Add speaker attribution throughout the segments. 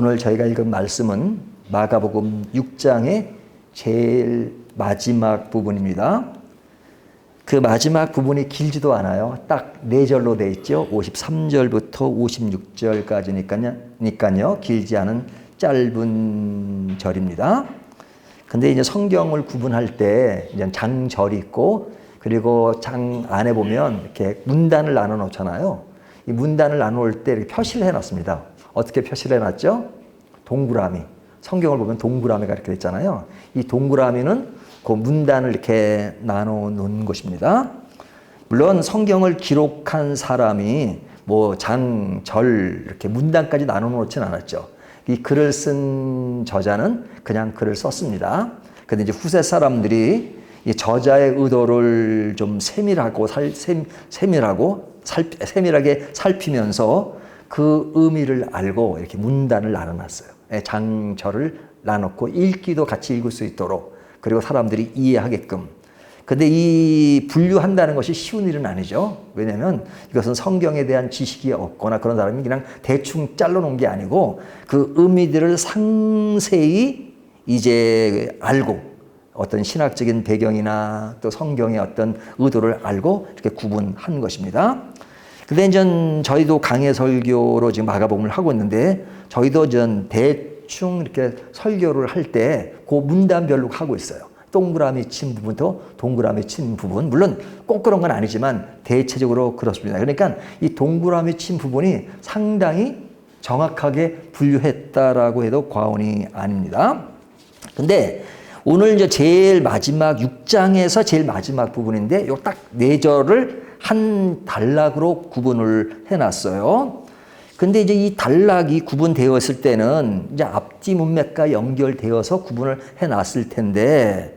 Speaker 1: 오늘 저희가 읽은 말씀은 마가복음 6장의 제일 마지막 부분입니다. 그 마지막 부분이 길지도 않아요. 딱 4절로 되어 있죠. 53절부터 56절까지니까요. 길지 않은 짧은 절입니다. 근데 이제 성경을 구분할 때 이제 장절이 있고, 그리고 장 안에 보면 이렇게 문단을 나눠 놓잖아요. 이 문단을 나눠 놓을 때 이렇게 표시를 해 놨습니다. 어떻게 표시를 해 놨죠? 동그라미. 성경을 보면 동그라미가 이렇게 있잖아요. 이 동그라미는 그 문단을 이렇게 나눠 놓은 것입니다. 물론 성경을 기록한 사람이 뭐 장, 절 이렇게 문단까지 나눠 놓진 않았죠. 이 글을 쓴 저자는 그냥 글을 썼습니다. 근데 이제 후세 사람들이 이 저자의 의도를 좀 세밀하게 살피면서 그 의미를 알고 이렇게 문단을 나눠놨어요. 장절을 나눴고 읽기도 같이 읽을 수 있도록, 그리고 사람들이 이해하게끔. 근데 이 분류한다는 것이 쉬운 일은 아니죠. 왜냐하면 이것은 성경에 대한 지식이 없거나 그런 사람이 그냥 대충 잘라놓은 게 아니고 그 의미들을 상세히 이제 알고, 어떤 신학적인 배경이나 또 성경의 어떤 의도를 알고 이렇게 구분한 것입니다. 근데 이제 저희도 강해 설교로 지금 마가복음을 하고 있는데, 저희도 대충 이렇게 설교를 할 때 그 문단별로 하고 있어요. 동그라미 친 부분도 동그라미 친 부분. 물론 꼭 그런 건 아니지만 대체적으로 그렇습니다. 그러니까 이 동그라미 친 부분이 상당히 정확하게 분류했다라고 해도 과언이 아닙니다. 근데 오늘 이제 제일 마지막 6장에서 제일 마지막 부분인데, 요 딱 4절을 한 단락으로 구분을 해놨어요. 근데 이제 이 단락이 구분되었을 때는 이제 앞뒤 문맥과 연결되어서 구분을 해놨을 텐데,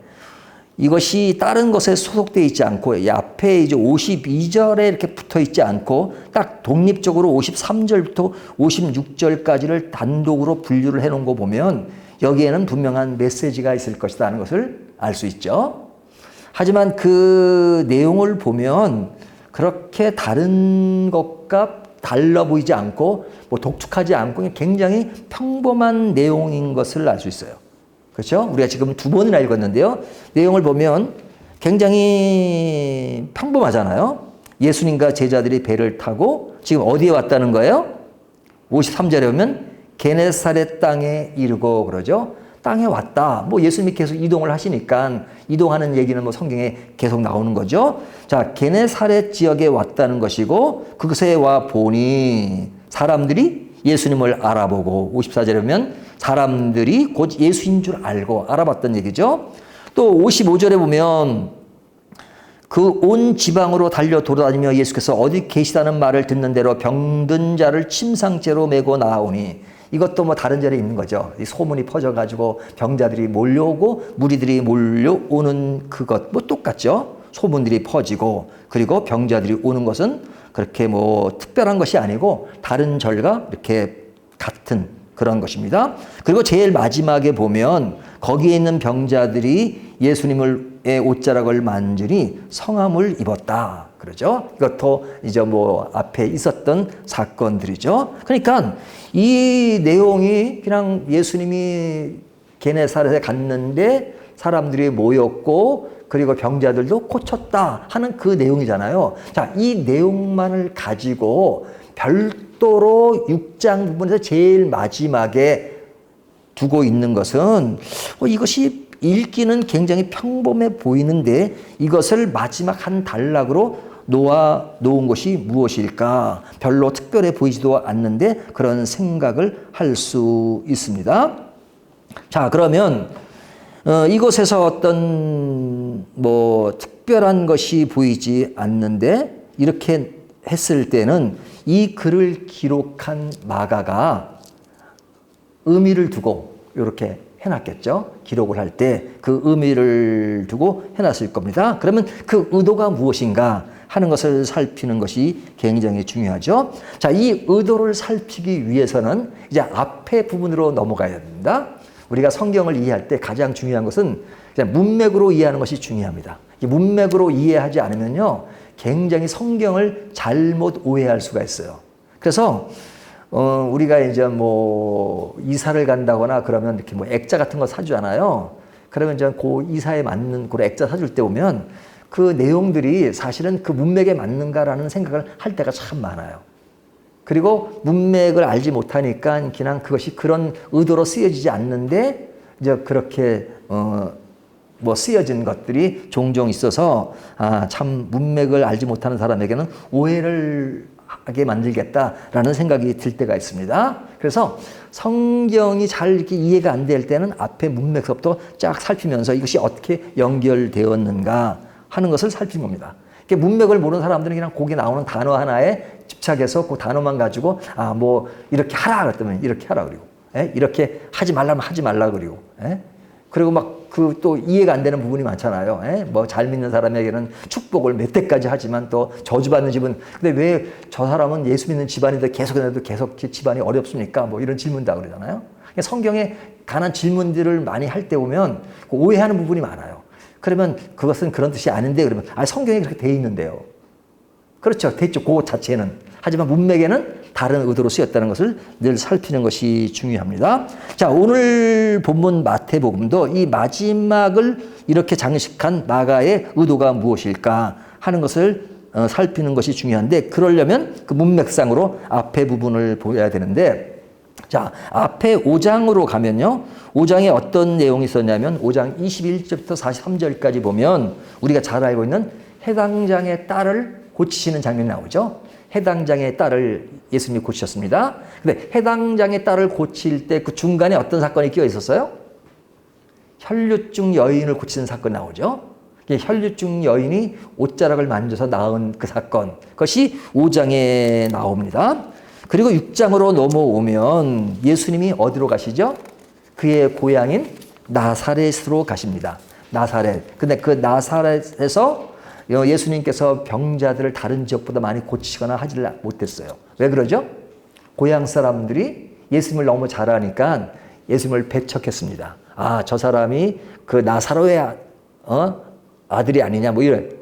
Speaker 1: 이것이 다른 것에 소속되어 있지 않고, 이 앞에 이제 52절에 이렇게 붙어 있지 않고, 딱 독립적으로 53절부터 56절까지를 단독으로 분류를 해놓은 거 보면, 여기에는 분명한 메시지가 있을 것이다 하는 것을 알 수 있죠. 하지만 그 내용을 보면 그렇게 다른 것과 달라 보이지 않고 뭐 독특하지 않고 굉장히 평범한 내용인 것을 알 수 있어요. 그렇죠? 우리가 지금 2번이나 읽었는데요. 내용을 보면 굉장히 평범하잖아요. 예수님과 제자들이 배를 타고 지금 어디에 왔다는 거예요? 53절에 보면 게네사렛 땅에 이르고 그러죠. 땅에 왔다. 뭐 예수님이 계속 이동을 하시니까 이동하는 얘기는 뭐 성경에 계속 나오는 거죠. 자, 게네사렛 지역에 왔다는 것이고, 그곳에 와 보니 사람들이 예수님을 알아보고, 54절에 보면 사람들이 곧 예수인 줄 알고 알아봤던 얘기죠. 또 55절에 보면 그 온 지방으로 달려 돌아다니며 예수께서 어디 계시다는 말을 듣는 대로 병든 자를 침상째로 메고 나오니, 이것도 뭐 다른 절에 있는 거죠. 이 소문이 퍼져가지고 병자들이 몰려오고 무리들이 몰려오는 그것 뭐 똑같죠. 소문들이 퍼지고, 그리고 병자들이 오는 것은 그렇게 뭐 특별한 것이 아니고 다른 절과 이렇게 같은 그런 것입니다. 그리고 제일 마지막에 보면 거기에 있는 병자들이 예수님의 옷자락을 만지니 성함을 입었다. 그러죠. 이것도 이제 뭐 앞에 있었던 사건들이죠. 그러니까 이 내용이 그냥 예수님이 게네사렛에 갔는데 사람들이 모였고, 그리고 병자들도 고쳤다 하는 그 내용이잖아요. 자, 이 내용만을 가지고 별도로 6장 부분에서 제일 마지막에 두고 있는 것은 이것이 읽기는 굉장히 평범해 보이는데, 이것을 마지막 한 단락으로 놓은 것이 무엇일까? 별로 특별해 보이지도 않는데 그런 생각을 할 수 있습니다. 자, 그러면 이곳에서 어떤 뭐 특별한 것이 보이지 않는데, 이렇게 했을 때는 이 글을 기록한 마가가 의미를 두고 이렇게 해놨겠죠. 기록을 할 때 그 의미를 두고 해놨을 겁니다. 그러면 그 의도가 무엇인가 하는 것을 살피는 것이 굉장히 중요하죠. 자, 이 의도를 살피기 위해서는 이제 앞에 부분으로 넘어가야 됩니다. 우리가 성경을 이해할 때 가장 중요한 것은 그냥 문맥으로 이해하는 것이 중요합니다. 이 문맥으로 이해하지 않으면요, 굉장히 성경을 잘못 오해할 수가 있어요. 그래서 우리가 이제 뭐 이사를 간다거나 그러면 이렇게 뭐 액자 같은 거 사주잖아요. 그러면 이제 그 이사에 맞는 그런 액자 사줄 때 보면 그 내용들이 사실은 그 문맥에 맞는가라는 생각을 할 때가 참 많아요. 그리고 문맥을 알지 못하니까 그냥 그것이 그런 의도로 쓰여지지 않는데 이제 그렇게 뭐 쓰여진 것들이 종종 있어서 참 문맥을 알지 못하는 사람에게는 오해를 하게 만들겠다라는 생각이 들 때가 있습니다. 그래서 성경이 잘 이렇게 이해가 안 될 때는 앞에 문맥서부터 쫙 살피면서 이것이 어떻게 연결되었는가 하는 것을 살피는 겁니다. 문맥을 모르는 사람들은 그냥 거기 나오는 단어 하나에 집착해서 그 단어만 가지고 뭐 이렇게 하라 그랬더니 이렇게 하라 그리고 이렇게 하지 말라면 하지 말라 그리고 그리고 막 그 또 이해가 안 되는 부분이 많잖아요. 뭐 잘 믿는 사람에게는 축복을 몇 대까지 하지만 또 저주받는 집은 근데 왜 저 사람은 예수 믿는 집안인데 계속 집안이 어렵습니까? 뭐 이런 질문 다 그러잖아요. 성경에 관한 질문들을 많이 할 때 보면 오해하는 부분이 많아요. 그러면 그것은 그런 뜻이 아닌데 그러면 성경에 그렇게 돼 있는데요. 그렇죠. 됐죠. 그 자체는. 하지만 문맥에는 다른 의도로 쓰였다는 것을 늘 살피는 것이 중요합니다. 자, 오늘 본문 마태복음도 이 마지막을 이렇게 장식한 마가의 의도가 무엇일까 하는 것을 살피는 것이 중요한데 그러려면 그 문맥상으로 앞에 부분을 보여야 되는데 자, 앞에 5장으로 가면요. 5장에 어떤 내용이 있었냐면 5장 21절부터 43절까지 보면 우리가 잘 알고 있는 해당장의 딸을 고치시는 장면이 나오죠. 해당장의 딸을 예수님이 고치셨습니다. 근데 해당장의 딸을 고칠 때 그 중간에 어떤 사건이 끼어 있었어요? 혈류증 여인을 고치는 사건이 나오죠. 혈류증 여인이 옷자락을 만져서 낳은 그 사건. 그것이 5장에 나옵니다. 그리고 6장으로 넘어오면 예수님이 어디로 가시죠? 그의 고향인 나사렛으로 가십니다. 나사렛. 근데 그 나사렛에서 예수님께서 병자들을 다른 지역보다 많이 고치시거나 하지를 못했어요. 왜 그러죠? 고향 사람들이 예수님을 너무 잘 아니까 예수님을 배척했습니다. 저 사람이 그 나사로의 아들이 아니냐 뭐 이런.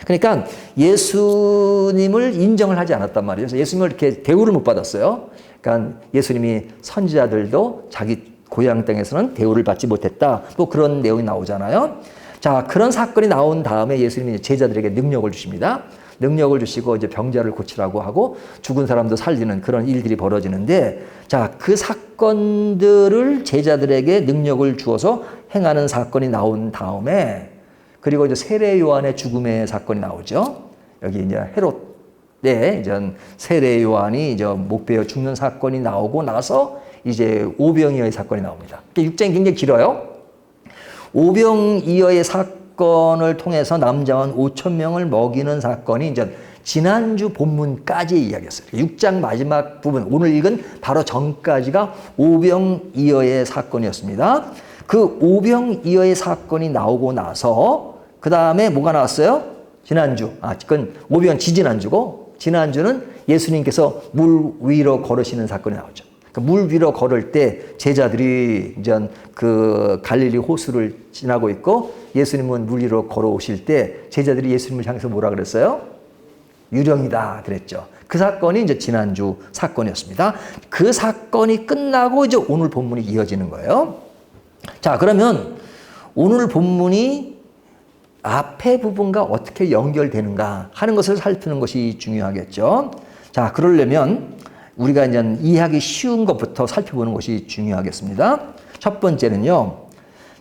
Speaker 1: 그러니까 예수님을 인정을 하지 않았단 말이에요. 그래서 예수님을 이렇게 대우를 못 받았어요. 그러니까 예수님이 선지자들도 자기 고향 땅에서는 대우를 받지 못했다. 또 그런 내용이 나오잖아요. 자, 그런 사건이 나온 다음에 예수님이 제자들에게 능력을 주십니다. 능력을 주시고 이제 병자를 고치라고 하고 죽은 사람도 살리는 그런 일들이 벌어지는데 자, 그 사건들을 제자들에게 능력을 주어서 행하는 사건이 나온 다음에 그리고 이제 세례 요한의 죽음의 사건이 나오죠. 여기 이제 헤롯 때 이제 세례 요한이 이제 못 베어 죽는 사건이 나오고 나서 이제 오병이어의 사건이 나옵니다. 6장이 굉장히 길어요. 오병이어의 사건을 통해서 남자원 5천 명을 먹이는 사건이 이제 지난주 본문까지 이야기했어요. 6장 마지막 부분, 오늘 읽은 바로 전까지가 오병이어의 사건이었습니다. 그 오병이어의 사건이 나오고 나서 그 다음에 뭐가 나왔어요? 지난주. 그건 오병 지지난주고 지난주는 예수님께서 물 위로 걸으시는 사건이 나오죠. 물 위로 걸을 때 제자들이 이제 그 갈릴리 호수를 지나고 있고 예수님은 물 위로 걸어오실 때 제자들이 예수님을 향해서 뭐라 그랬어요? 유령이다 그랬죠. 그 사건이 이제 지난주 사건이었습니다. 그 사건이 끝나고 이제 오늘 본문이 이어지는 거예요. 자, 그러면 오늘 본문이 앞에 부분과 어떻게 연결되는가 하는 것을 살피는 것이 중요하겠죠. 자, 그러려면 우리가 이제 이해하기 쉬운 것부터 살펴보는 것이 중요하겠습니다. 첫 번째는요.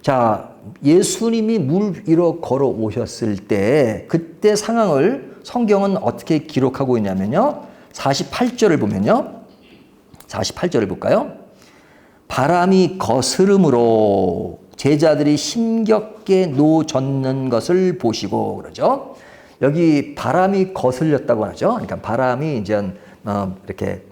Speaker 1: 자, 예수님이 물 위로 걸어 오셨을 때 그때 상황을 성경은 어떻게 기록하고 있냐면요. 48절을 보면요. 48절을 볼까요? 바람이 거스름으로 제자들이 힘겹게 노젓는 것을 보시고 그러죠. 여기 바람이 거슬렸다고 하죠. 그러니까 바람이 이제 이렇게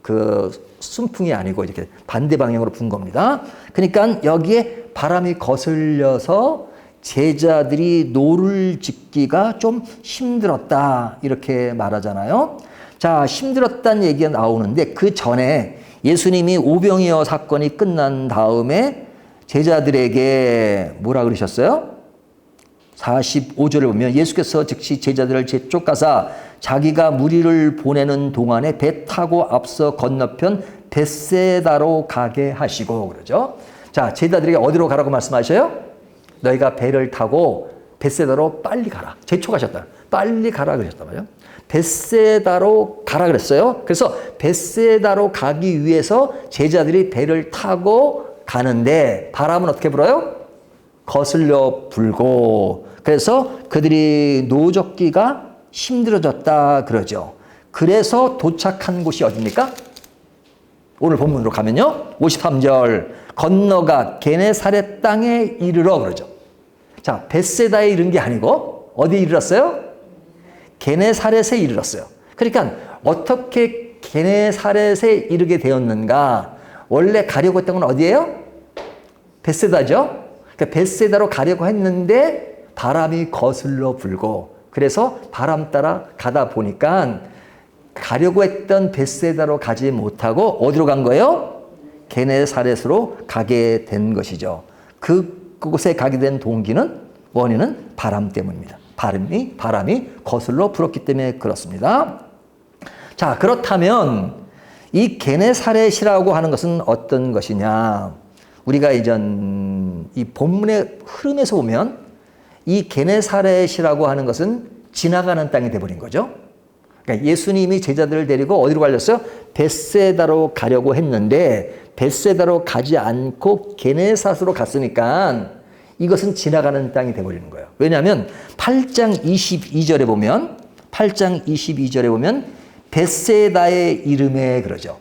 Speaker 1: 그 순풍이 아니고 이렇게 반대 방향으로 분 겁니다. 그러니까 여기에 바람이 거슬려서 제자들이 노를 짓기가 좀 힘들었다 이렇게 말하잖아요. 자, 힘들었다는 얘기가 나오는데 그 전에 예수님이 오병이어 사건이 끝난 다음에 제자들에게 뭐라 그러셨어요? 45절을 보면 예수께서 즉시 제자들을 재촉하사 자기가 무리를 보내는 동안에 배 타고 앞서 건너편 벳세다로 가게 하시고 그러죠. 자, 제자들에게 어디로 가라고 말씀하셔요? 너희가 배를 타고 벳세다로 빨리 가라. 재촉하셨다. 빨리 가라 그러셨단 말이에요. 벳세다로 가라 그랬어요. 그래서 벳세다로 가기 위해서 제자들이 배를 타고 가는데 바람은 어떻게 불어요? 거슬려 불고, 그래서 그들이 노젓기가 힘들어졌다 그러죠. 그래서 도착한 곳이 어디입니까? 오늘 본문으로 가면요. 53절 건너가 게네사렛 땅에 이르러 그러죠. 자, 벳세다에 이른 게 아니고 어디에 이르렀어요? 게네사렛에 이르렀어요. 그러니까 어떻게 게네사렛에 이르게 되었는가? 원래 가려고 했던 건 어디예요? 벳세다죠. 그러니까 벳세다로 가려고 했는데 바람이 거슬러 불고, 그래서 바람 따라 가다 보니까 가려고 했던 벳세다로 가지 못하고 어디로 간 거예요? 게네사렛으로 가게 된 것이죠. 그곳에 가게 된 원인은 바람 때문입니다. 바람이 거슬러 불었기 때문에 그렇습니다. 자, 그렇다면 이 게네사렛이라고 하는 것은 어떤 것이냐? 우리가 이전 이 본문의 흐름에서 보면 이 게네사렛이라고 하는 것은 지나가는 땅이 돼버린 거죠. 그러니까 예수님이 제자들을 데리고 어디로 가셨어요? 벳세다로 가려고 했는데 벳세다로 가지 않고 게네사렛으로 갔으니까 이것은 지나가는 땅이 돼버리는 거예요. 왜냐하면 8장 22절에 보면 벳세다의 이름에 그러죠.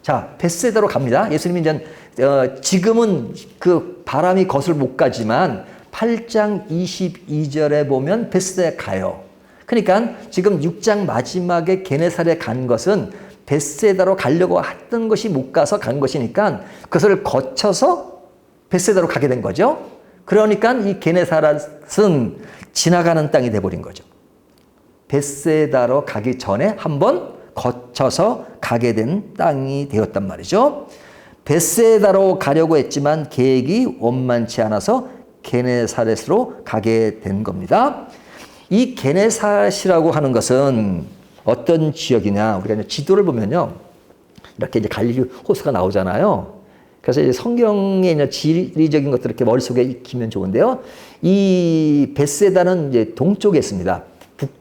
Speaker 1: 자, 벳세다로 갑니다. 예수님이 이제 지금은 그 바람이 거슬 못 가지만 8장 22절에 보면 벳세다에 가요. 그러니까 지금 6장 마지막에 게네사렛에 간 것은 벳세다로 가려고 했던 것이 못 가서 간 것이니까 그것을 거쳐서 벳세다로 가게 된 거죠. 그러니까 이 게네사렛은 지나가는 땅이 돼버린 거죠. 벳세다로 가기 전에 한번 거쳐서 가게 된 땅이 되었단 말이죠. 벳세다로 가려고 했지만 계획이 원만치 않아서 게네사렛으로 가게 된 겁니다. 이 게네사렛이라고 하는 것은 어떤 지역이냐? 우리가 이제 지도를 보면요, 이렇게 이제 갈릴리 호수가 나오잖아요. 그래서 이제 성경의 이제 지리적인 것들을 이렇게 머릿속에 익히면 좋은데요. 이 벳세다는 이제 동쪽에 있습니다.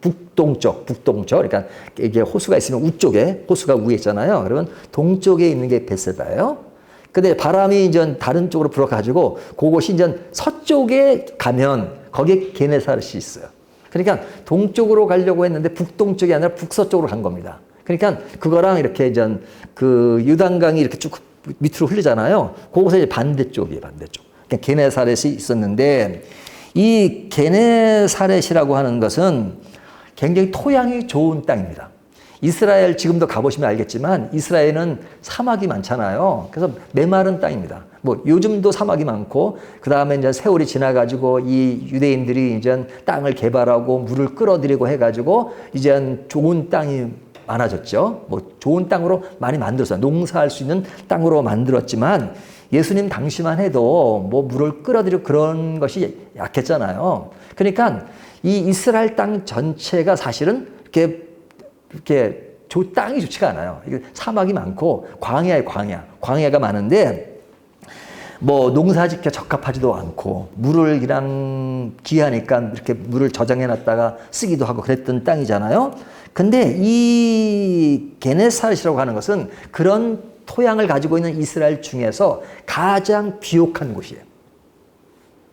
Speaker 1: 북동쪽. 그러니까 이게 호수가 있으면 우쪽에, 호수가 위에 있잖아요. 그러면 동쪽에 있는 게 벳세다예요. 근데 바람이 이제 다른 쪽으로 불어가지고 그곳이 이제 서쪽에 가면 거기에 게네사렛이 있어요. 그러니까 동쪽으로 가려고 했는데 북동쪽이 아니라 북서쪽으로 간 겁니다. 그러니까 그거랑 이렇게 이제 그 유단강이 이렇게 쭉 밑으로 흘리잖아요. 그곳에 이제 반대쪽이에요, 반대쪽. 그러니까 게네사렛이 있었는데 이 게네사렛이라고 하는 것은 굉장히 토양이 좋은 땅입니다. 이스라엘 지금도 가보시면 알겠지만 이스라엘은 사막이 많잖아요. 그래서 메마른 땅입니다. 뭐 요즘도 사막이 많고 그 다음에 이제 세월이 지나가지고 이 유대인들이 이제 땅을 개발하고 물을 끌어들이고 해가지고 이제 좋은 땅이 많아졌죠. 뭐 좋은 땅으로 많이 만들었어요. 농사할 수 있는 땅으로 만들었지만 예수님 당시만 해도 뭐 물을 끌어들이고 그런 것이 약했잖아요. 그러니까 이 이스라엘 땅 전체가 사실은 이렇게 땅이 좋지가 않아요. 이게 사막이 많고 광야에 광야가 많은데 뭐 농사짓기 적합하지도 않고 물을 그냥 귀하니까 이렇게 물을 저장해 놨다가 쓰기도 하고 그랬던 땅이잖아요. 근데 이 게네사렛이라고 하는 것은 그런 토양을 가지고 있는 이스라엘 중에서 가장 비옥한 곳이에요.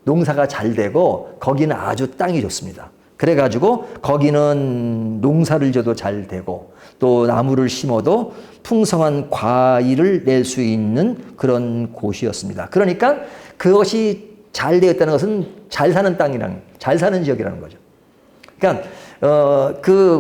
Speaker 1: 농사가 잘 되고 거기는 아주 땅이 좋습니다. 그래가지고 거기는 농사를 져도 잘 되고 또 나무를 심어도 풍성한 과일을 낼 수 있는 그런 곳이었습니다. 그러니까 그것이 잘 되었다는 것은 잘 사는 잘 사는 지역이라는 거죠. 그러니까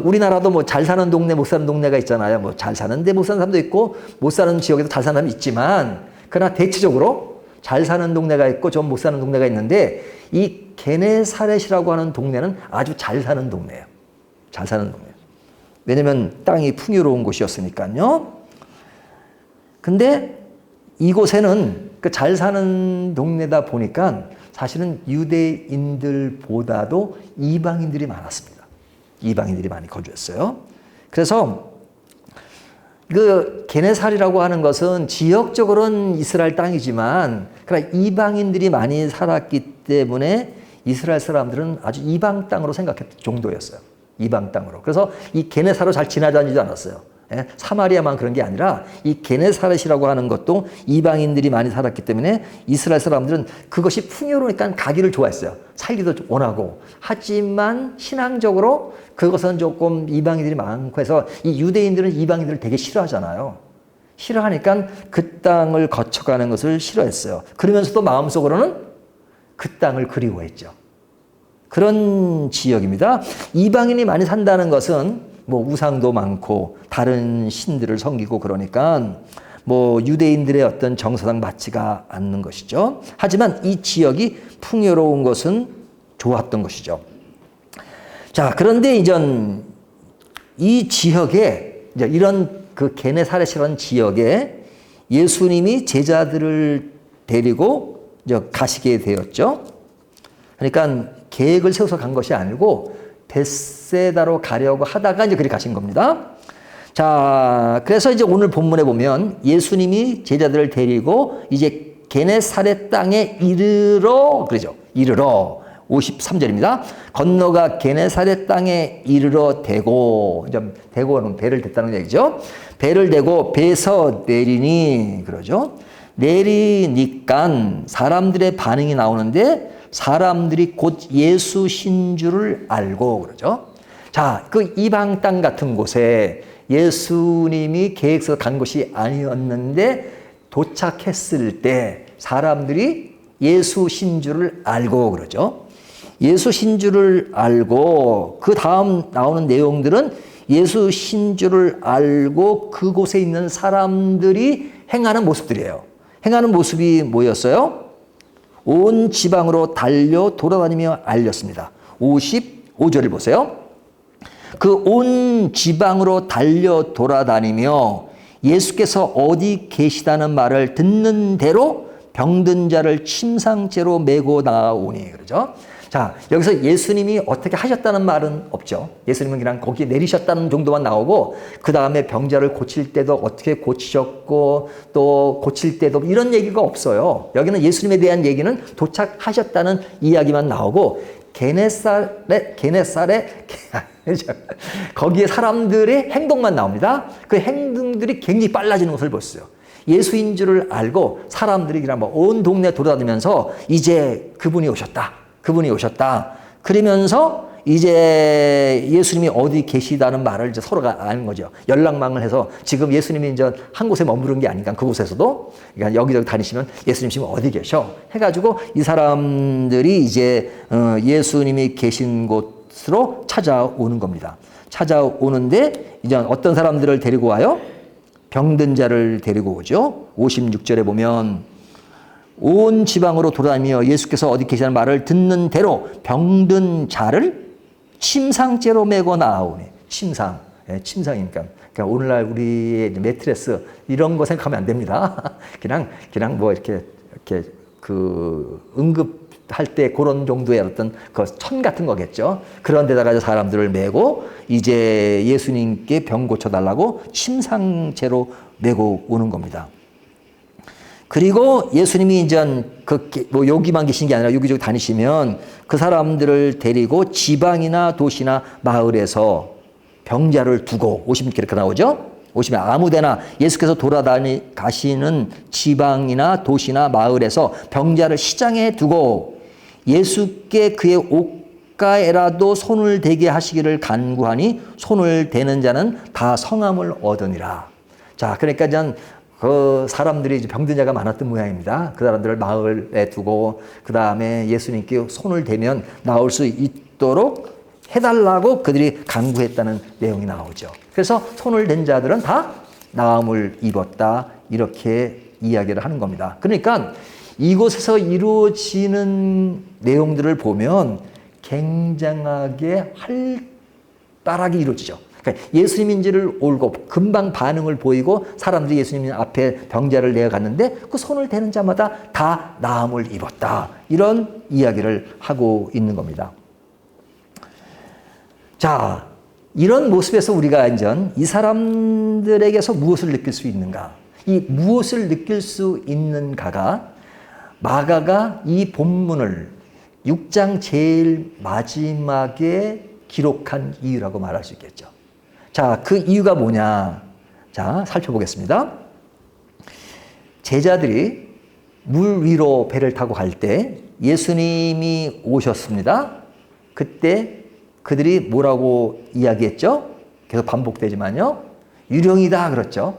Speaker 1: 우리나라도 뭐 잘 사는 동네, 못 사는 동네가 있잖아요. 뭐 잘 사는데 못 사는 사람도 있고 못 사는 지역에도 잘 사는 사람이 있지만 그러나 대체적으로 잘 사는 동네가 있고 좀 못 사는 동네가 있는데 이 게네사렛이라고 하는 동네는 아주 잘 사는 동네예요. 잘 사는 동네. 왜냐면 땅이 풍요로운 곳이었으니까요. 근데 이곳에는 그 잘 사는 동네다 보니까 사실은 유대인들보다도 이방인들이 많았습니다. 이방인들이 많이 거주했어요. 그래서 그 게네사리라고 하는 것은 지역적으로는 이스라엘 땅이지만 그러나 이방인들이 많이 살았기 때문에 이스라엘 사람들은 아주 이방 땅으로 생각했던 정도였어요. 이방 땅으로. 그래서 이 게네사로 잘 지나다니지도 않았어요. 예? 사마리아만 그런 게 아니라 이 게네사렛이라고 하는 것도 이방인들이 많이 살았기 때문에 이스라엘 사람들은 그것이 풍요로우니까 가기를 좋아했어요. 살기도 원하고. 하지만 신앙적으로 그것은 조금 이방인들이 많고 해서 이 유대인들은 이방인들을 되게 싫어하잖아요. 싫어하니까 그 땅을 거쳐가는 것을 싫어했어요. 그러면서도 마음속으로는 그 땅을 그리워했죠. 그런 지역입니다. 이방인이 많이 산다는 것은 뭐 우상도 많고 다른 신들을 섬기고 그러니까 뭐 유대인들의 어떤 정서상 맞지가 않는 것이죠. 하지만 이 지역이 풍요로운 것은 좋았던 것이죠. 자, 그런데 이전 이 지역에 이런 그 게네사렛이라는 지역에 예수님이 제자들을 데리고 가시게 되었죠. 그러니까 계획을 세워서 간 것이 아니고 벳세다로 가려고 하다가 이제 그리 가신 겁니다. 자, 그래서 이제 오늘 본문에 보면 예수님이 제자들을 데리고 이제 게네사렛 땅에 이르러 그러죠. 이르러 53절입니다. 건너가 게네사렛 땅에 이르러 대고, 대고는 배를 댔다는 얘기죠. 배를 대고 배에서 내리니 그러죠. 내리니까 사람들의 반응이 나오는데 사람들이 곧 예수신 줄을 알고 그러죠. 자, 그 이방 땅 같은 곳에 예수님이 계획서 간 것이 아니었는데 도착했을 때 사람들이 예수신 줄을 알고 그러죠. 예수신 줄을 알고 그 다음 나오는 내용들은 예수신 줄을 알고 그곳에 있는 사람들이 행하는 모습들이에요. 행하는 모습이 뭐였어요? 온 지방으로 달려 돌아다니며 알렸습니다. 55절을 보세요. 그 온 지방으로 달려 돌아다니며 예수께서 어디 계시다는 말을 듣는 대로 병든 자를 침상째로 메고 나오니 그러죠. 자, 여기서 예수님이 어떻게 하셨다는 말은 없죠. 예수님은 그냥 거기에 내리셨다는 정도만 나오고 그 다음에 병자를 고칠 때도 어떻게 고치셨고 또 고칠 때도 이런 얘기가 없어요. 여기는 예수님에 대한 얘기는 도착하셨다는 이야기만 나오고 게네사렛 거기에 사람들의 행동만 나옵니다. 그 행동들이 굉장히 빨라지는 것을 보셨어요. 예수인 줄을 알고 사람들이 그냥 온 동네 돌아다니면서 이제 그분이 오셨다. 그러면서 이제 예수님이 어디 계시다는 말을 이제 서로가 아는 거죠. 연락망을 해서 지금 예수님이 이제 한 곳에 머무른 게 아니니까 그곳에서도 그러니까 여기저기 다니시면 예수님 지금 어디 계셔? 해가지고 이 사람들이 이제 예수님이 계신 곳으로 찾아오는 겁니다. 찾아오는데 이제 어떤 사람들을 데리고 와요? 병든 자를 데리고 오죠. 56절에 보면 온 지방으로 돌아다니며 예수께서 어디 계시다는 말을 듣는 대로 병든 자를 침상째로 메고 나오니. 침상. 예, 침상이니까. 그러니까 오늘날 우리의 매트레스 이런 거 생각하면 안 됩니다. 그냥 뭐 이렇게 그 응급할 때 그런 정도의 어떤 그 천 같은 거겠죠. 그런 데다가 사람들을 메고 이제 예수님께 병 고쳐달라고 침상째로 메고 오는 겁니다. 그리고 예수님이 이제 뭐 여기만 계신 게 아니라 여기저기 다니시면 그 사람들을 데리고 지방이나 도시나 마을에서 병자를 두고 50절 이렇게 나오죠. 오시면 아무데나 예수께서 가시는 지방이나 도시나 마을에서 병자를 시장에 두고 예수께 그의 옷가에라도 손을 대게 하시기를 간구하니 손을 대는 자는 다 성함을 얻으니라. 자, 그러니까 그 사람들이 이제 병든 자가 많았던 모양입니다. 그 사람들을 마을에 두고 그 다음에 예수님께 손을 대면 나올 수 있도록 해달라고 그들이 간구했다는 내용이 나오죠. 그래서 손을 댄 자들은 다 나음을 입었다 이렇게 이야기를 하는 겁니다. 그러니까 이곳에서 이루어지는 내용들을 보면 굉장하게 활발하게 이루어지죠. 예수님인지를 알고 금방 반응을 보이고 사람들이 예수님 앞에 병자를 내어갔는데 그 손을 대는 자마다 다 나음을 입었다. 이런 이야기를 하고 있는 겁니다. 자, 이런 모습에서 우리가 이제 이 사람들에게서 무엇을 느낄 수 있는가? 이 무엇을 느낄 수 있는가가 마가가 이 본문을 6장 제일 마지막에 기록한 이유라고 말할 수 있겠죠. 자, 그 이유가 뭐냐? 자, 살펴보겠습니다. 제자들이 물 위로 배를 타고 갈 때 예수님이 오셨습니다. 그때 그들이 뭐라고 이야기했죠? 계속 반복되지만요. 유령이다 그렇죠.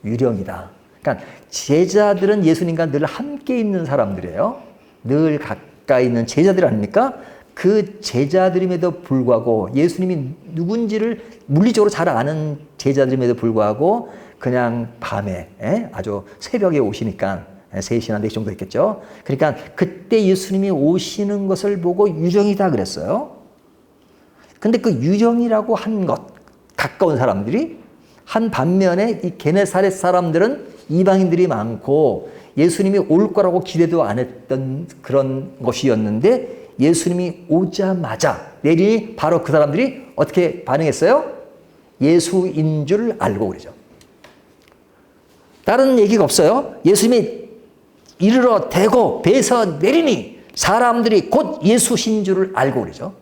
Speaker 1: 유령이다. 그러니까 제자들은 예수님과 늘 함께 있는 사람들이에요. 늘 가까이 있는 제자들 아닙니까? 그 제자들임에도 불구하고 예수님이 누군지를 물리적으로 잘 아는 제자들임에도 불구하고 그냥 밤에 아주 새벽에 오시니까 3시나 4시 정도 있겠죠. 그러니까 그때 예수님이 오시는 것을 보고 유령이다 그랬어요. 근데 그 유령이라고 한 것, 가까운 사람들이 한 반면에 이 게네사렛 사람들은 이방인들이 많고 예수님이 올 거라고 기대도 안 했던 그런 것이었는데 예수님이 오자마자 내리니 바로 그 사람들이 어떻게 반응했어요? 예수인 줄 알고 그러죠. 다른 얘기가 없어요. 예수님이 이르러 대고 배에서 내리니 사람들이 곧 예수신 줄을 알고 그러죠.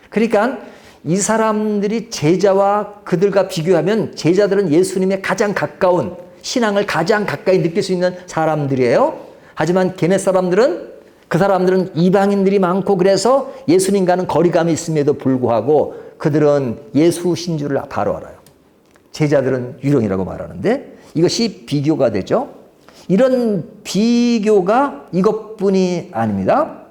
Speaker 1: 그러니까 이 사람들이 제자와 그들과 비교하면 제자들은 예수님의 가장 가까운 신앙을 가장 가까이 느낄 수 있는 사람들이에요. 하지만 게네 사람들은 그 사람들은 이방인들이 많고 그래서 예수님과는 거리감이 있음에도 불구하고 그들은 예수신 줄을 바로 알아요. 제자들은 유령이라고 말하는데 이것이 비교가 되죠. 이런 비교가 이것뿐이 아닙니다.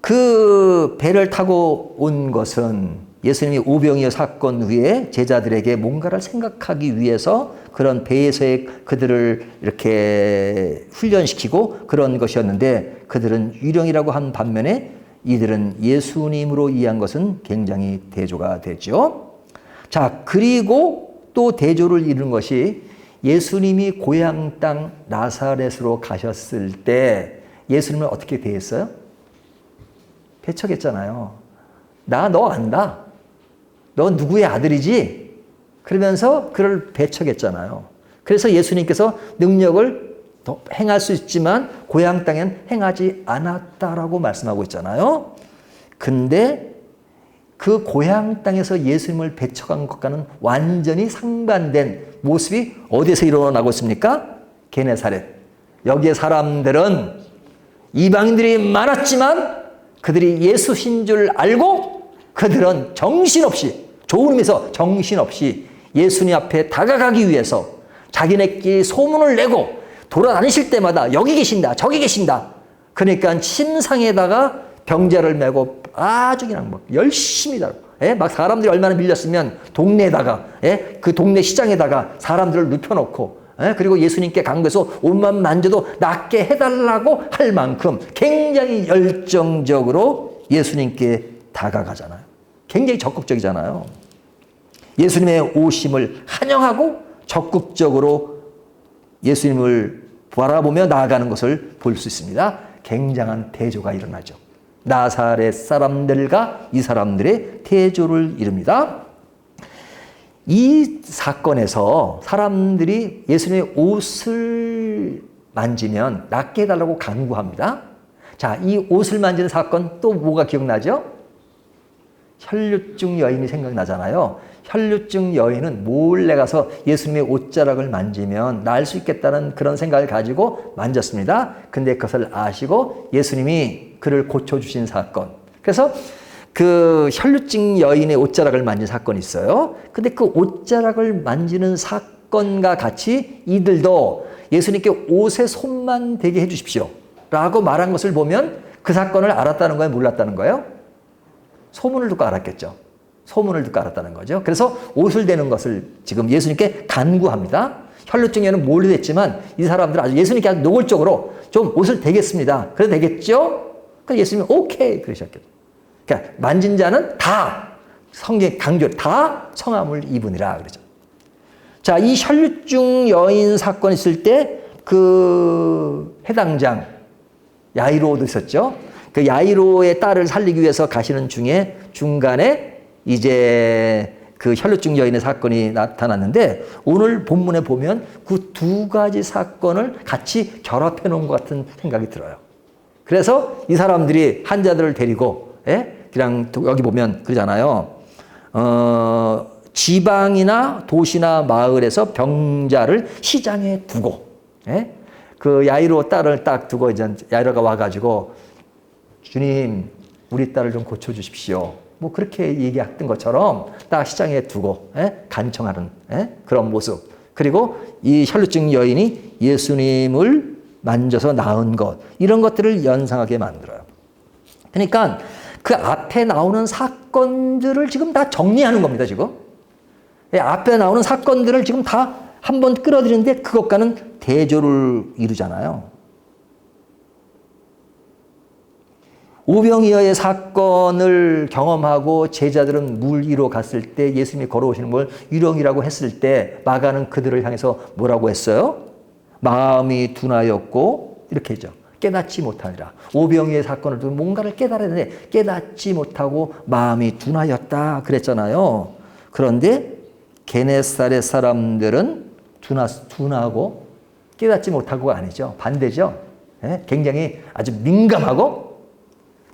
Speaker 1: 그 배를 타고 온 것은 예수님이 오병이어 사건 후에 제자들에게 뭔가를 생각하기 위해서 그런 배에서의 그들을 이렇게 훈련시키고 그런 것이었는데 그들은 유령이라고 한 반면에 이들은 예수님으로 이해한 것은 굉장히 대조가 되죠. 자, 그리고 또 대조를 이루는 것이 예수님이 고향 땅 나사렛으로 가셨을 때 예수님을 어떻게 대했어요? 배척했잖아요. 나 너 안다. 너 누구의 아들이지? 그러면서 그를 배척했잖아요. 그래서 예수님께서 능력을 더 행할 수 있지만 고향 땅엔 행하지 않았다라고 말씀하고 있잖아요. 근데 그 고향 땅에서 예수님을 배척한 것과는 완전히 상반된 모습이 어디에서 일어나고 있습니까? 게네사렛. 여기에 사람들은 이방인들이 많았지만 그들이 예수신 줄 알고 그들은 정신없이 좋은 의미에서 정신없이 예수님 앞에 다가가기 위해서 자기네끼리 소문을 내고 돌아다니실 때마다 여기 계신다 저기 계신다. 그러니까 침상에다가 병자를 메고 아주 그냥 막 열심히 막 사람들이 얼마나 밀렸으면 동네에다가 그 동네 시장에다가 사람들을 눕혀놓고 그리고 예수님께 강구해서 옷만 만져도 낫게 해달라고 할 만큼 굉장히 열정적으로 예수님께 다가가잖아요. 굉장히 적극적이잖아요. 예수님의 오심을 환영하고 적극적으로 예수님을 바라보며 나아가는 것을 볼 수 있습니다. 굉장한 대조가 일어나죠. 나사렛 사람들과 이 사람들의 대조를 이룹니다. 이 사건에서 사람들이 예수님의 옷을 만지면 낫게 해달라고 간구합니다. 자, 이 옷을 만지는 사건 또 뭐가 기억나죠? 혈류증 여인이 생각나잖아요. 혈류증 여인은 몰래 가서 예수님의 옷자락을 만지면 나을 수 있겠다는 그런 생각을 가지고 만졌습니다. 근데 그것을 아시고 예수님이 그를 고쳐주신 사건. 그래서 그 혈류증 여인의 옷자락을 만진 사건이 있어요. 근데 그 옷자락을 만지는 사건과 같이 이들도 예수님께 옷에 손만 대게 해주십시오 라고 말한 것을 보면 그 사건을 알았다는 거예요? 몰랐다는 거예요? 소문을 듣고 알았겠죠. 소문을 듣고 알았다는 거죠. 그래서 옷을 대는 것을 지금 예수님께 간구합니다. 혈류증 여인은 몰래 됐지만 이 사람들은 아주 예수님께 아주 노골적으로 좀 옷을 대겠습니다. 그래도 되겠죠? 그래서 예수님이 오케이 그러셨겠죠. 그러니까 만진 자는 다 성경 강조 다 성함을 입으니라 그러죠. 자, 이 혈류증 여인 사건 있을 때 그 해당장 야이로도 있었죠. 그 야이로의 딸을 살리기 위해서 가시는 중에 중간에 이제 그 혈루증 여인의 사건이 나타났는데 오늘 본문에 보면 그 두 가지 사건을 같이 결합해 놓은 것 같은 생각이 들어요. 그래서 이 사람들이 환자들을 데리고 그냥 여기 보면 그러잖아요. 지방이나 도시나 마을에서 병자를 시장에 두고 그 야이로 딸을 딱 두고 이제 야이로가 와가지고 주님 우리 딸을 좀 고쳐주십시오. 뭐 그렇게 얘기했던 것처럼 딱 시장에 두고 간청하는 그런 모습. 그리고 이 혈루증 여인이 예수님을 만져서 나은 것 이런 것들을 연상하게 만들어요. 그러니까 그 앞에 나오는 사건들을 지금 다 정리하는 겁니다. 지금 앞에 나오는 사건들을 지금 다 한번 끌어들이는데 그것과는 대조를 이루잖아요. 오병이어의 사건을 경험하고 제자들은 물 위로 갔을 때 예수님이 걸어오시는 걸 유령이라고 했을 때 마가는 그들을 향해서 뭐라고 했어요? 마음이 둔하였고 이렇게 했죠. 깨닫지 못하니라. 오병이어의 사건을 두고 뭔가를 깨달아야 되는데 깨닫지 못하고 마음이 둔하였다 그랬잖아요. 그런데 게네사렛 사람들은 둔하고 깨닫지 못하고가 아니죠. 반대죠. 굉장히 아주 민감하고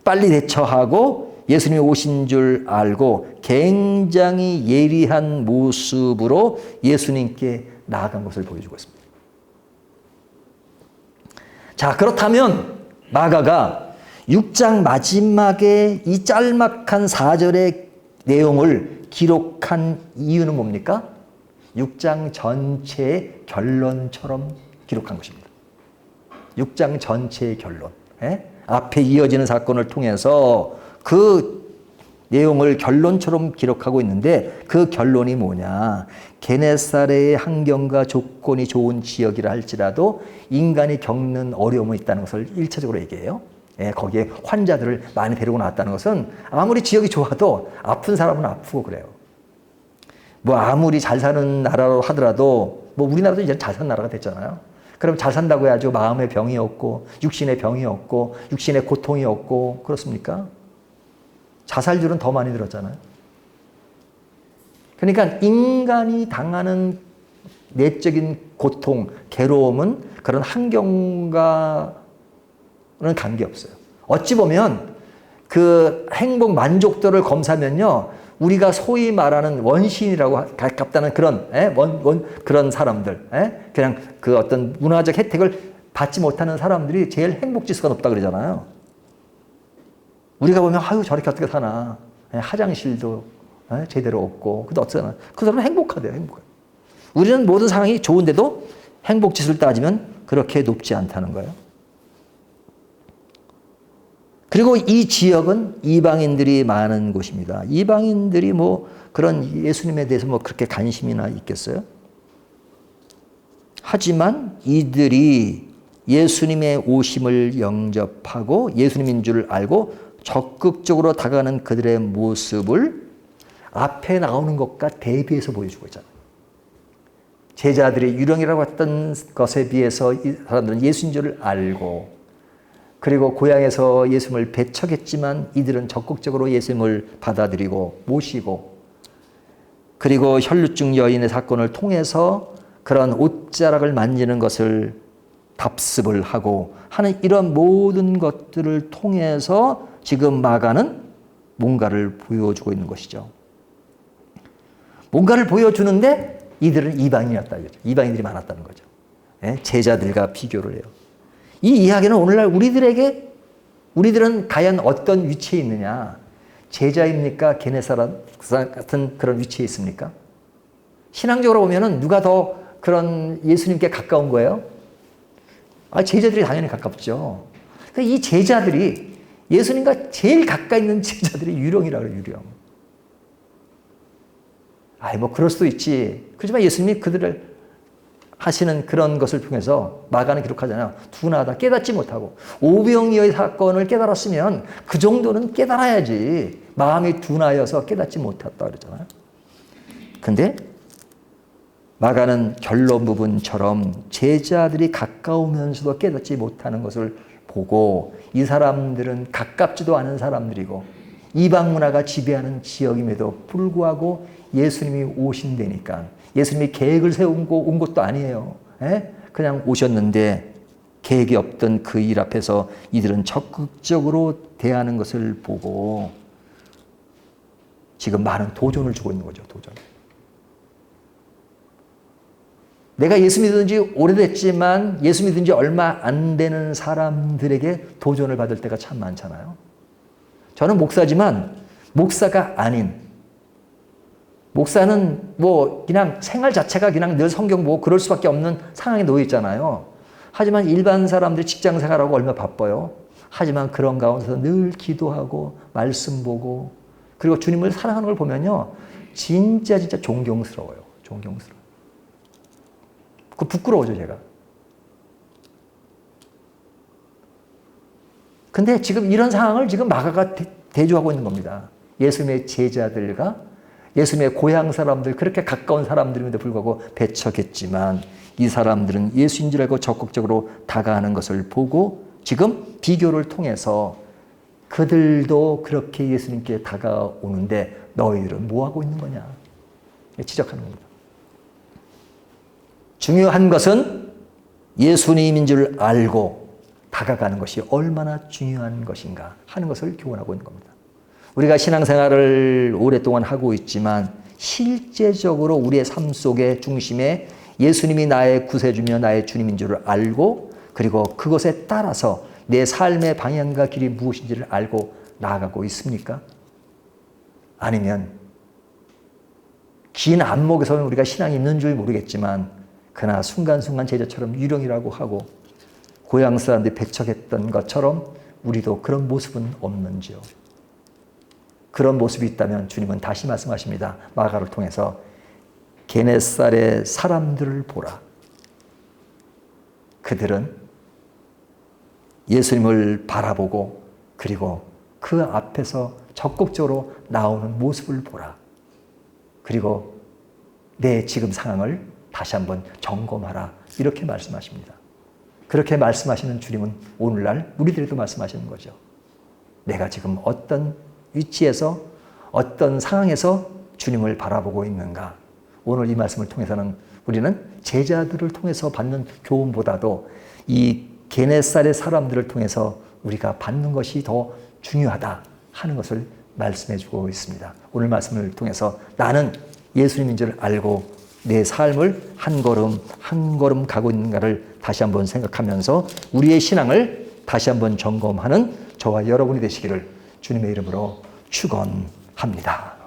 Speaker 1: 빨리 대처하고 예수님이 오신 줄 알고 굉장히 예리한 모습으로 예수님께 나아간 것을 보여주고 있습니다. 자, 그렇다면 마가가 6장 마지막에 이 짤막한 4절의 내용을 기록한 이유는 뭡니까? 6장 전체의 결론처럼 기록한 것입니다. 6장 전체의 결론. 앞에 이어지는 사건을 통해서 그 내용을 결론처럼 기록하고 있는데 그 결론이 뭐냐. 게네사렛의 환경과 조건이 좋은 지역이라 할지라도 인간이 겪는 어려움이 있다는 것을 일차적으로 얘기해요. 거기에 환자들을 많이 데리고 나왔다는 것은 아무리 지역이 좋아도 아픈 사람은 아프고 그래요. 뭐 아무리 잘 사는 나라로 하더라도 뭐 우리나라도 이제 잘 사는 나라가 됐잖아요. 그럼 잘 산다고 해야죠. 마음의 병이 없고 육신의 병이 없고 육신의 고통이 없고 그렇습니까? 자살률은 더 많이 늘었잖아요. 그러니까 인간이 당하는 내적인 고통, 괴로움은 그런 환경과는 관계없어요. 어찌 보면 그 행복 만족도를 검사하면요. 우리가 소위 말하는 원시인이라고 가깝다는 그런 그런 사람들, 그냥 그 어떤 문화적 혜택을 받지 못하는 사람들이 제일 행복 지수가 높다 그러잖아요. 우리가 보면 아유 저렇게 어떻게 사나, 화장실도 제대로 없고, 근데 어쩌나 그 사람은 행복하대요, 행복해. 우리는 모든 상황이 좋은데도 행복 지수를 따지면 그렇게 높지 않다는 거예요. 그리고 이 지역은 이방인들이 많은 곳입니다. 이방인들이 뭐 그런 예수님에 대해서 뭐 그렇게 관심이나 있겠어요? 하지만 이들이 예수님의 오심을 영접하고 예수님인 줄 알고 적극적으로 다가가는 그들의 모습을 앞에 나오는 것과 대비해서 보여주고 있잖아요. 제자들이 유령이라고 했던 것에 비해서 이 사람들은 예수인 줄 알고 그리고 고향에서 예수님을 배척했지만 이들은 적극적으로 예수님을 받아들이고 모시고 그리고 혈루증 여인의 사건을 통해서 그런 옷자락을 만지는 것을 답습을 하고 하는 이런 모든 것들을 통해서 지금 마가는 뭔가를 보여주고 있는 것이죠. 뭔가를 보여주는데 이들은 이방인이었다. 이방인들이 많았다는 거죠. 제자들과 비교를 해요. 이 이야기는 오늘날 우리들은 과연 어떤 위치에 있느냐? 제자입니까? 게네사렛 같은 그런 위치에 있습니까? 신앙적으로 보면은 누가 더 그런 예수님께 가까운 거예요? 제자들이 당연히 가깝죠. 이 제자들이 예수님과 제일 가까이 있는 제자들이 유령이라고 그래요, 유령. 뭐 그럴 수도 있지. 그렇지만 예수님이 그들을 하시는 그런 것을 통해서 마가는 기록하잖아요. 둔하다, 깨닫지 못하고. 오병이어의 사건을 깨달았으면 그 정도는 깨달아야지. 마음이 둔하여서 깨닫지 못했다 그러잖아요. 근데 마가는 결론 부분처럼 제자들이 가까우면서도 깨닫지 못하는 것을 보고 이 사람들은 가깝지도 않은 사람들이고 이방 문화가 지배하는 지역임에도 불구하고 예수님이 오신다니까 예수님이 계획을 세우고 온 것도 아니에요. 그냥 오셨는데 계획이 없던 그 일 앞에서 이들은 적극적으로 대하는 것을 보고 지금 많은 도전을 주고 있는 거죠. 도전. 내가 예수 믿은 지 오래됐지만 예수 믿은 지 얼마 안 되는 사람들에게 도전을 받을 때가 참 많잖아요. 저는 목사지만 목사가 아닌 목사는 뭐 그냥 생활 자체가 그냥 늘 성경 보고 그럴 수밖에 없는 상황에 놓여 있잖아요. 하지만 일반 사람들이 직장 생활하고 얼마나 바빠요. 하지만 그런 가운데서 늘 기도하고 말씀 보고 그리고 주님을 사랑하는 걸 보면요. 진짜 존경스러워요. 존경스러워요. 그 부끄러워져 제가. 근데 지금 이런 상황을 지금 마가가 대조하고 있는 겁니다. 예수님의 제자들과 예수님의 고향 사람들, 그렇게 가까운 사람들임에도 불구하고 배척했지만 이 사람들은 예수인 줄 알고 적극적으로 다가가는 것을 보고 지금 비교를 통해서 그들도 그렇게 예수님께 다가오는데 너희들은 뭐하고 있는 거냐 지적하는 겁니다. 중요한 것은 예수님인 줄 알고 다가가는 것이 얼마나 중요한 것인가 하는 것을 교훈하고 있는 겁니다. 우리가 신앙생활을 오랫동안 하고 있지만 실제적으로 우리의 삶 속의 중심에 예수님이 나의 구세주며 나의 주님인 줄 알고 그리고 그것에 따라서 내 삶의 방향과 길이 무엇인지를 알고 나아가고 있습니까? 아니면 긴 안목에서는 우리가 신앙이 있는 줄 모르겠지만 그러나 순간순간 제자처럼 유령이라고 하고 고향 사람들이 배척했던 것처럼 우리도 그런 모습은 없는지요? 그런 모습이 있다면 주님은 다시 말씀하십니다. 마가를 통해서 게네사렛 사람들을 보라. 그들은 예수님을 바라보고 그리고 그 앞에서 적극적으로 나오는 모습을 보라. 그리고 내 지금 상황을 다시 한번 점검하라. 이렇게 말씀하십니다. 그렇게 말씀하시는 주님은 오늘날 우리들에도 말씀하시는 거죠. 내가 지금 어떤 위치에서 어떤 상황에서 주님을 바라보고 있는가. 오늘 이 말씀을 통해서는 우리는 제자들을 통해서 받는 교훈보다도 이 게네사렛 사람들을 통해서 우리가 받는 것이 더 중요하다 하는 것을 말씀해 주고 있습니다. 오늘 말씀을 통해서 나는 예수님인 줄 알고 내 삶을 한 걸음 한 걸음 가고 있는가를 다시 한번 생각하면서 우리의 신앙을 다시 한번 점검하는 저와 여러분이 되시기를 주님의 이름으로 축원합니다.